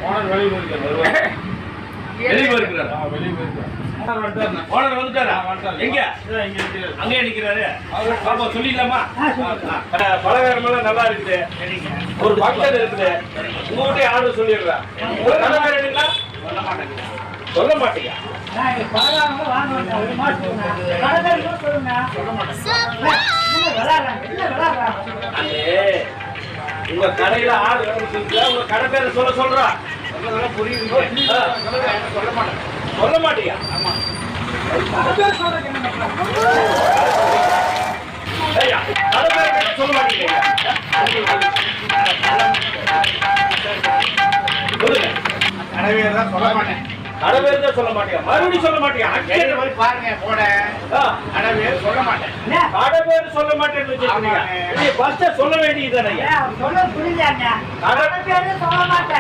Owner வெளியே போயிருக்காரு. வெளியே போயிருக்காரு. ஓனர் வந்துட்டாரா? எங்க? அங்கே நிக்கிறாரு. பாப்பா சொல்லிடலாமா? பலகாரமெல்லாம் நல்லா இருக்குது. ஒரு பக்கத்துல இருக்குது. உங்ககிட்ட ஆர்டர் சொல்லிடுறேன். கடை பேர் என்னங்களா? சொல்ல மாட்டீங்க. உங்க கடையில ஆர்டர் உங்க கடை பேரை சொல்றா. சொல்ல மாட்டீங்க. சொல்ல மாட்டீங்க. கடவேர் தான் சொல்ல மாட்டேன். மறுபடியும் சொல்ல மாட்டேன். பாருங்க போட கடவேர் சொல்ல மாட்டேன். கடவேர் சொல்ல மாட்டேன்னு சொல்ல வேண்டியது சொல்ல புரியல. கடவேர் சொல்ல மாட்டேன்.